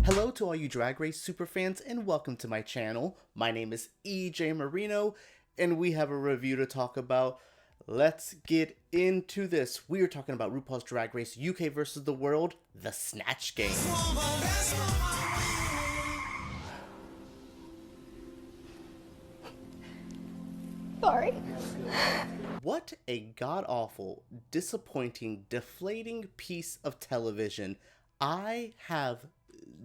Hello to all you Drag Race superfans and welcome to my channel. My name is EJ Marino and we have a review to talk about. Let's get into this. We are talking about RuPaul's Drag Race UK versus the World, the Snatch Game. Sorry. What a god-awful, disappointing, deflating piece of television. I have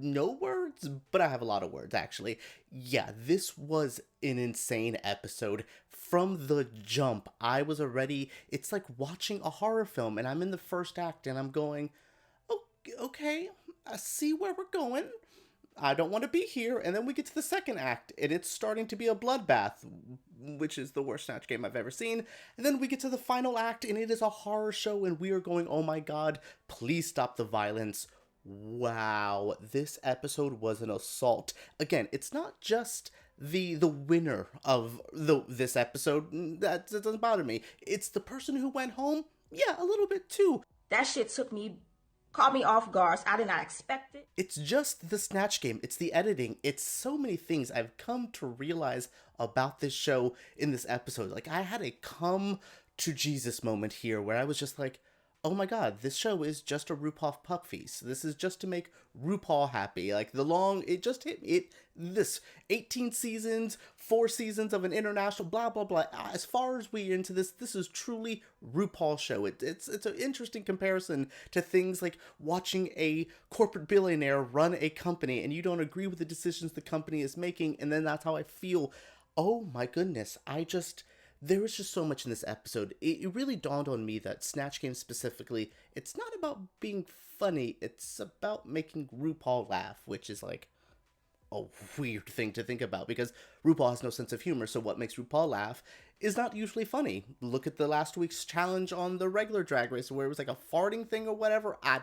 no words, but I have a lot of words, actually. Yeah, this was an insane episode. From the jump, I was already... It's like watching a horror film, and I'm in the first act, and I'm going, okay, I see where we're going. I don't want to be here. And then we get to the second act, and it's starting to be a bloodbath, which is the worst Snatch Game I've ever seen. And then we get to the final act, and it is a horror show, and we are going, oh my god, please stop the violence. Wow, this episode was an assault. Again, it's not just the winner of this episode. That doesn't bother me. It's the person who went home. Yeah, a little bit too. That shit caught me off guard. I did not expect it. It's just the Snatch Game. It's the editing. It's so many things I've come to realize about this show in this episode. Like, I had a come to Jesus moment here where I was just like, oh my god, this show is just a RuPaul puck feast. This is just to make RuPaul happy. Like, it just hit me. This 18 seasons, 4 seasons of an international, blah, blah, blah. As far as we're into this is truly RuPaul show. It's an interesting comparison to things like watching a corporate billionaire run a company and you don't agree with the decisions the company is making, and then that's how I feel. Oh my goodness, there was just so much in this episode. It really dawned on me that Snatch Game specifically, it's not about being funny, it's about making RuPaul laugh, which is like a weird thing to think about because RuPaul has no sense of humor, so what makes RuPaul laugh is not usually funny. Look at the last week's challenge on the regular Drag Race where it was like a farting thing or whatever. I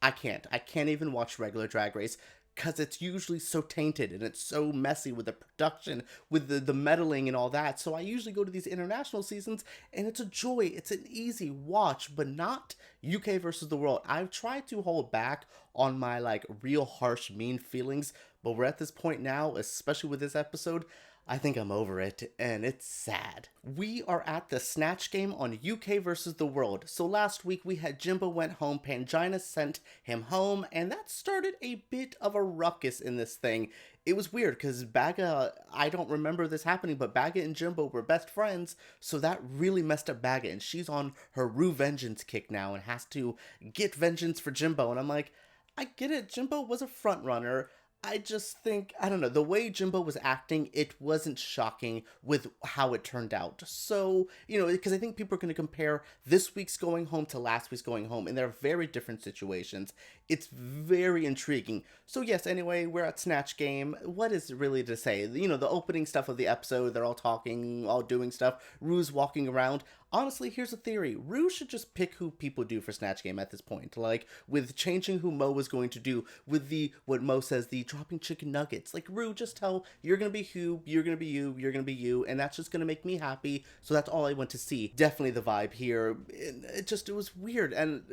can't even watch regular Drag Race because it's usually so tainted and it's so messy with the production, with the meddling and all that. So I usually go to these international seasons and it's a joy. It's an easy watch, but not UK versus the World. I've tried to hold back on my like real harsh, mean feelings, but we're at this point now, especially with this episode, I think I'm over it, and it's sad. We are at the Snatch Game on UK versus the World. So last week we had Jimbo went home, Pangina sent him home, and that started a bit of a ruckus in this thing. It was weird because Baga, I don't remember this happening, but Baga and Jimbo were best friends, so that really messed up Baga, and she's on her Ru vengeance kick now and has to get vengeance for Jimbo, and I'm like, I get it, Jimbo was a front runner. I just think, I don't know, the way Jimbo was acting, it wasn't shocking with how it turned out. So, because I think people are going to compare this week's going home to last week's going home, and they're very different situations. It's very intriguing. So yes, anyway, we're at Snatch Game. What is really to say? The opening stuff of the episode, they're all talking, all doing stuff. Ru's walking around. Honestly, here's a theory. Ru should just pick who people do for Snatch Game at this point. Like, with changing who Mo was going to do, with what Mo says, the dropping chicken nuggets. Like, Ru, just tell, you're gonna be who, you're gonna be you, you're gonna be you, and that's just gonna make me happy, so that's all I want to see. Definitely the vibe here. It was weird, and...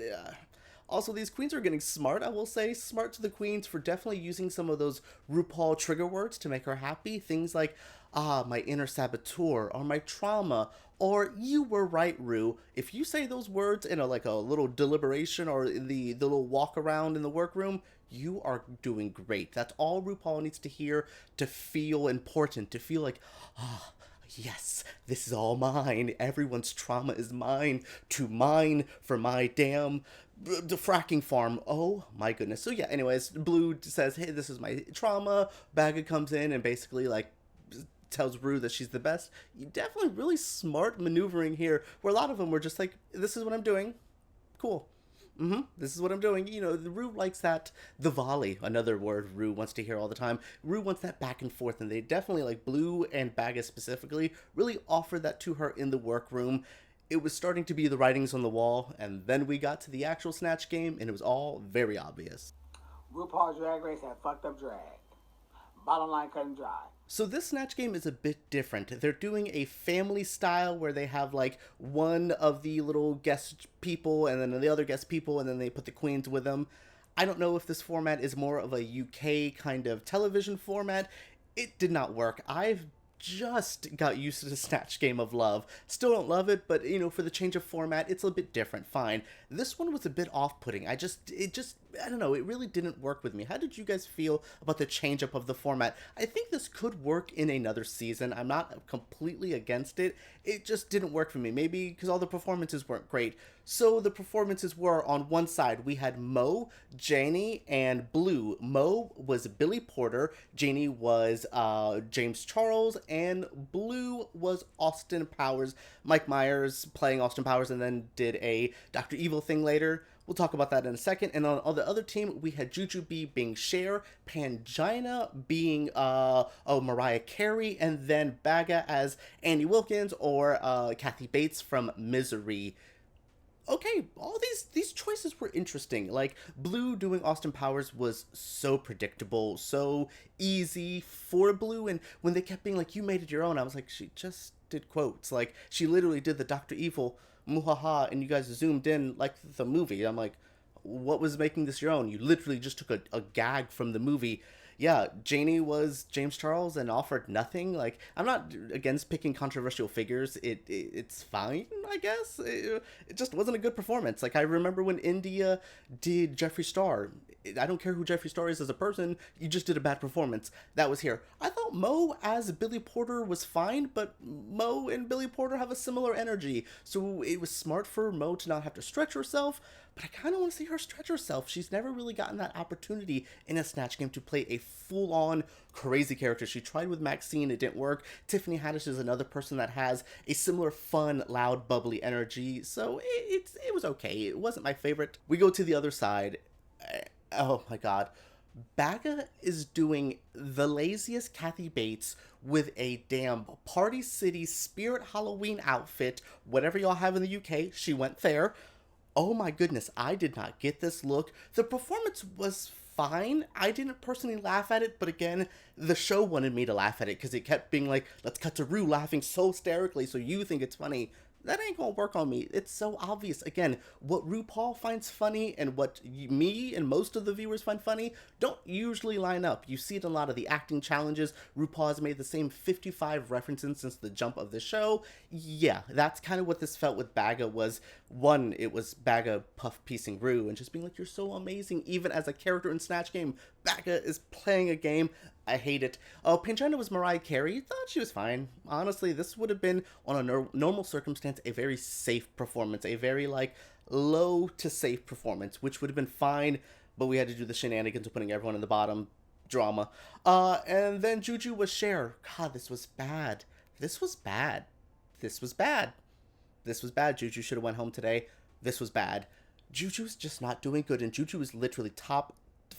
Also, these queens are getting smart, I will say. Smart to the queens for definitely using some of those RuPaul trigger words to make her happy. Things like, my inner saboteur, or my trauma, or you were right, Ru. If you say those words in a little deliberation or in the little walk around in the workroom, you are doing great. That's all RuPaul needs to hear to feel important, to feel like, yes, this is all mine. Everyone's trauma is mine, to mine for my damn the fracking farm. Oh my goodness. So yeah, anyways, Blue says, hey, this is my trauma. Baga comes in and basically tells Ru that she's the best. Definitely really smart maneuvering here, where a lot of them were just like, this is what I'm doing. Cool. This is what I'm doing. The Ru likes that, the volley, another word Ru wants to hear all the time. Ru wants that back and forth, and they definitely, like Blue and Baga specifically, really offered that to her in the workroom. It was starting to be the writings on the wall, and then we got to the actual Snatch Game, and it was all very obvious. RuPaul's Drag Race had fucked up drag. Bottom line cut and dry. So this Snatch Game is a bit different. They're doing a family style where they have one of the little guest people and then the other guest people, and then they put the queens with them. I don't know if this format is more of a UK kind of television format. It did not work. I've just got used to the Snatch Game of love. Still don't love it, but for the change of format, it's a bit different. Fine. This one was a bit off-putting. I don't know, it really didn't work with me. How did you guys feel about the change up of the format? I think this could work in another season. I'm not completely against it. It just didn't work for me. Maybe because all the performances weren't great. So the performances were, on one side, we had Mo, Janey, and Blue. Mo was Billy Porter, Janey was James Charles, and Blue was Austin Powers. Mike Myers playing Austin Powers, and then did a Dr. Evil thing later. We'll talk about that in a second. And on the other team, we had Jujubee being Cher, Pangina being Mariah Carey, and then Baga as Annie Wilkins or Kathy Bates from Misery. Okay, all these choices were interesting. Like, Blue doing Austin Powers was so predictable, so easy for Blue, and when they kept being like, you made it your own, I was like, she just did quotes. Like, she literally did the Dr. Evil, muhaha, and you guys zoomed in like the movie. I'm like, what was making this your own? You literally just took a gag from the movie. Yeah, Janey was James Charles and offered nothing. Like, I'm not against picking controversial figures. It's fine, I guess. It just wasn't a good performance. Like, I remember when India did Jeffree Star. I don't care who Jeffree Star is as a person. You just did a bad performance. That was here. I thought Mo as Billy Porter was fine, but Mo and Billy Porter have a similar energy. So it was smart for Mo to not have to stretch herself. But I kind of want to see her stretch herself. She's never really gotten that opportunity in a Snatch Game to play a full-on crazy character. She tried with Maxine, it didn't work. Tiffany Haddish is another person that has a similar fun, loud, bubbly energy. So it was okay. It wasn't my favorite. We go to the other side. Oh my god. Baga is doing the laziest Kathy Bates with a damn Party City Spirit Halloween outfit. Whatever y'all have in the UK, she went there. Oh my goodness, I did not get this look. The performance was fine. I didn't personally laugh at it, but again, the show wanted me to laugh at it because it kept being like, let's cut to Rue laughing so hysterically so you think it's funny. That ain't gonna work on me. It's so obvious. Again, what RuPaul finds funny and what me and most of the viewers find funny don't usually line up. You see it in a lot of the acting challenges. RuPaul has made the same 55 references since the jump of the show. Yeah, that's kind of what this felt with Baga was. One, it was Baga puff-piecing Ru and just being like, you're so amazing. Even as a character in Snatch Game, Baga is playing a game. I hate it. Oh, Pangina was Mariah Carey. Thought she was fine. Honestly, this would have been, on a normal circumstance, a very safe performance. A very, low to safe performance, which would have been fine, but we had to do the shenanigans of putting everyone in the bottom. Drama. And then Juju was Cher. God, this was bad. This was bad. This was bad. This was bad. Juju should have went home today. This was bad. Juju's just not doing good, and Juju is literally top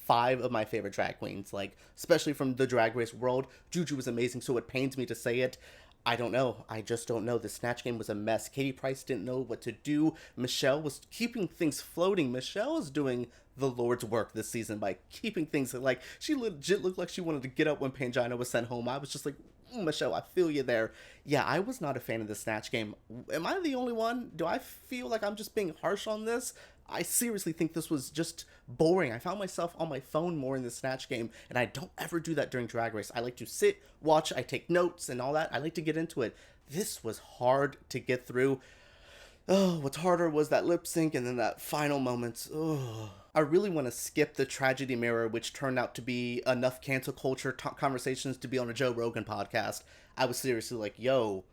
5 of my favorite drag queens, especially from the Drag Race world. Juju was amazing, so it pains me to say it. I don't know. I just don't know. The Snatch Game was a mess. Katie Price didn't know what to do. Michelle was keeping things floating. Michelle is doing the Lord's work this season by keeping things, she legit looked like she wanted to get up when Pangina was sent home. I was just like, Michelle, I feel you there. Yeah, I was not a fan of the Snatch Game. Am I the only one? Do I feel like I'm just being harsh on this? I seriously think this was just boring. I found myself on my phone more in the Snatch Game, and I don't ever do that during Drag Race. I like to sit, watch, I take notes and all that. I like to get into it. This was hard to get through. Oh, what's harder was that lip sync and then that final moment. Oh, I really want to skip the tragedy mirror, which turned out to be enough cancel culture conversations to be on a Joe Rogan podcast. I was seriously like, yo,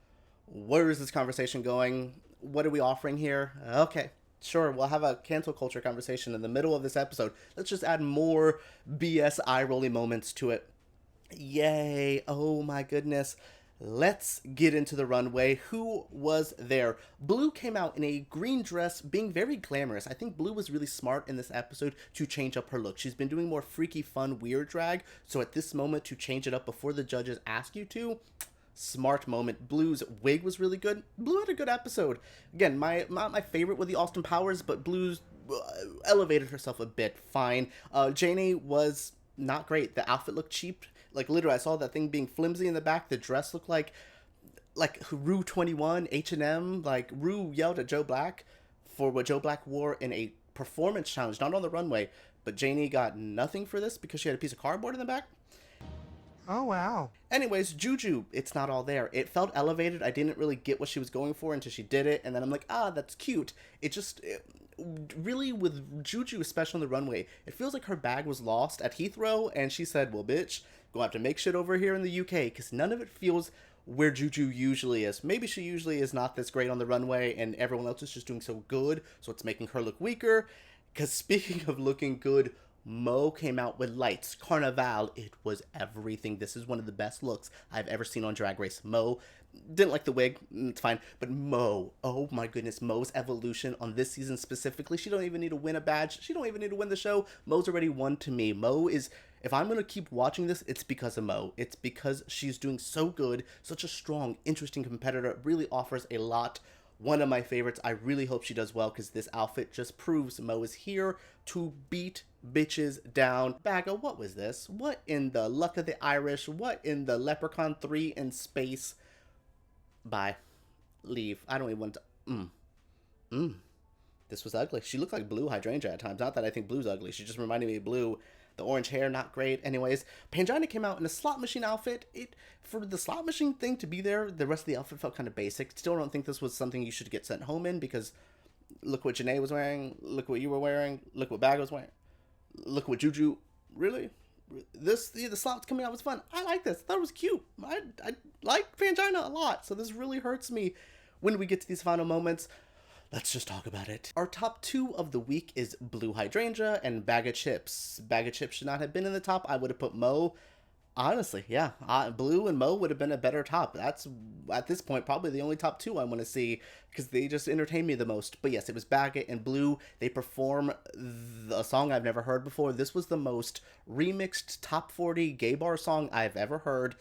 where is this conversation going? What are we offering here? Okay. Sure, we'll have a cancel culture conversation in the middle of this episode. Let's just add more BS eye-rolly moments to it. Yay. Oh my goodness. Let's get into the runway. Who was there? Blue came out in a green dress, being very glamorous. I think Blue was really smart in this episode to change up her look. She's been doing more freaky, fun, weird drag. So at this moment, to change it up before the judges ask you to, smart moment. Blue's wig was really good. Blue had a good episode. Again, not my favorite with the Austin Powers, but Blue's elevated herself a bit. Fine. Janey was not great. The outfit looked cheap. Literally, I saw that thing being flimsy in the back. The dress looked like Rue 21, H&M. Rue yelled at Joe Black for what Joe Black wore in a performance challenge, not on the runway, but Janey got nothing for this because she had a piece of cardboard in the back. Oh, wow. Anyways, Juju, it's not all there. It felt elevated. I didn't really get what she was going for until she did it, and then I'm like, that's cute. Really, with Juju, especially on the runway, it feels like her bag was lost at Heathrow, and she said, well, bitch, gonna have to make shit over here in the UK, because none of it feels where Juju usually is. Maybe she usually is not this great on the runway, and everyone else is just doing so good, so it's making her look weaker. Because speaking of looking good, Mo came out with lights. Carnival, it was everything. This is one of the best looks I've ever seen on Drag Race. Mo, didn't like the wig, it's fine, but Mo, oh my goodness, Mo's evolution on this season specifically, she don't even need to win a badge, she don't even need to win the show. Mo's already won to me. Mo is, if I'm gonna keep watching this, it's because of Mo. It's because she's doing so good, such a strong, interesting competitor, really offers a lot. One of my favorites. I really hope she does well, because this outfit just proves Mo is here to beat bitches down. Baga, what was this? What in the luck of the Irish? What in the Leprechaun 3 in space? Bye. Leave. I don't even want to... This was ugly. She looked like Blue Hydrangea at times. Not that I think Blue's ugly. She just reminded me of Blue. The orange hair, not great. Anyways, Pangina came out in a slot machine outfit. For the slot machine thing to be there, the rest of the outfit felt kind of basic. Still don't think this was something you should get sent home in, because look what Janey was wearing, look what you were wearing, look what Baga was wearing, look what Juju, really? The slots coming out was fun. I like this. I thought it was cute. I like Pangina a lot, so this really hurts me when we get to these final moments. Let's just talk about it. Our top 2 of the week is Blue Hydrangea and Baga Chipz. Baga Chipz should not have been in the top. I would have put Mo. Honestly, yeah. Blue and Mo would have been a better top. That's, at this point, probably the only top 2 I want to see, because they just entertain me the most. But yes, it was Baga and Blue. They perform a song I've never heard before. This was the most remixed top 40 gay bar song I've ever heard.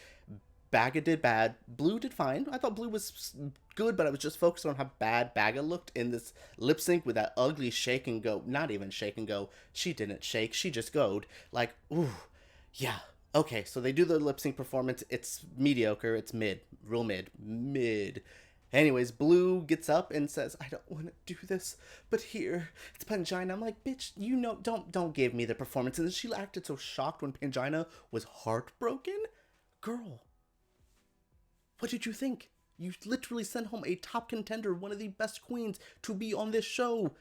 Baga did bad. Blue did fine. I thought Blue was good, but I was just focused on how bad Baga looked in this lip sync with that ugly shake and go. Not even shake and go. She didn't shake. She just goed. Like, ooh, yeah. Okay, so they do the lip sync performance. It's mediocre. It's mid. Real mid. Anyways, Blue gets up and says, I don't want to do this, but here, it's Pangina. I'm like, bitch, you know, don't give me the performance. And then she acted so shocked when Pangina was heartbroken. Girl, what did you think? You literally sent home a top contender, one of the best queens, to be on this show.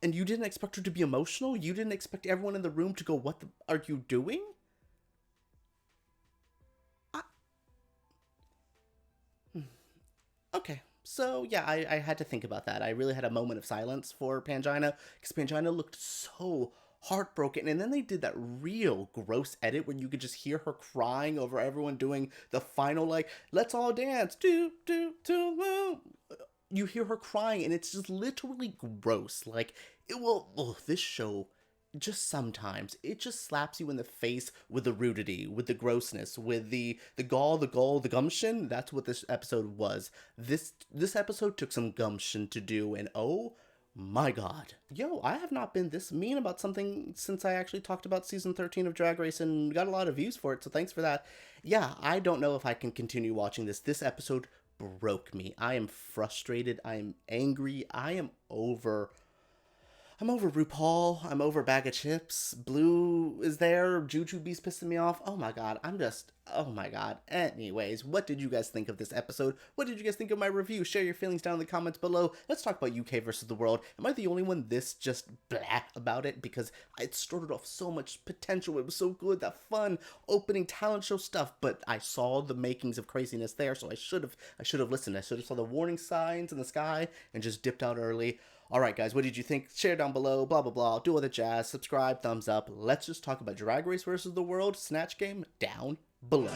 And you didn't expect her to be emotional? You didn't expect everyone in the room to go, what the are you doing? Okay, so yeah, I had to think about that. I really had a moment of silence for Pangina, because Pangina looked so heartbroken. And then they did that real gross edit where you could just hear her crying over everyone doing the final, like, let's all dance, do. You hear her crying, and it's just literally gross. Like, this show, just sometimes, it just slaps you in the face with the rudity, with the grossness, with the gall, the gumption. That's what this episode was. This episode took some gumption to do, and oh my god. Yo, I have not been this mean about something since I actually talked about season 13 of Drag Race and got a lot of views for it, so thanks for that. Yeah, I don't know if I can continue watching this. This episode broke me. I am frustrated. I am angry. I am over RuPaul. I'm over Bag of Chips. Blue is there. Jujubee's pissing me off. Oh my god. Oh my god. Anyways, what did you guys think of this episode? What did you guys think of my review? Share your feelings down in the comments below. Let's talk about UK versus the world. Am I the only one this just blah about it? Because it started off so much potential. It was so good. That fun opening talent show stuff. But I saw the makings of craziness there. So I should have listened. I should have saw the warning signs in the sky and just dipped out early. Alright guys, what did you think? Share down below, blah blah blah, do all the jazz, subscribe, thumbs up. Let's just talk about Drag Race versus the World, Snatch Game, down below.